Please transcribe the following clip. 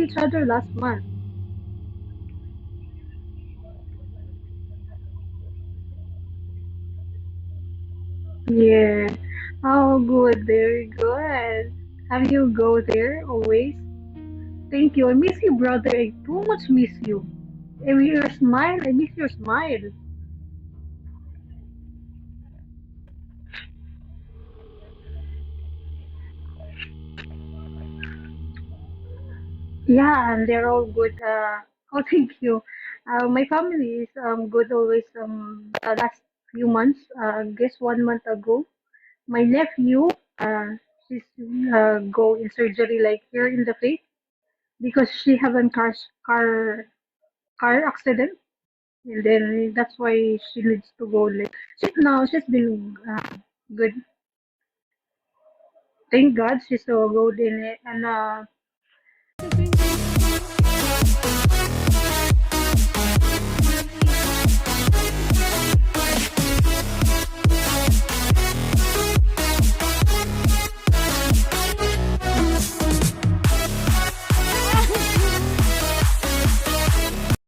see each other last month. Yeah. Oh, good. Very good. Have you go there always? Thank you. I miss you, brother. I too much miss you. And your smile. I miss your smile. Yeah, and they're all good. Oh, thank you. My family is good always. The last few months. Guess 1 month ago, my nephew she's go in surgery like here in the place because she have a car accident, and then that's why she needs to go. Like she's been good. Thank God she's so good in it, and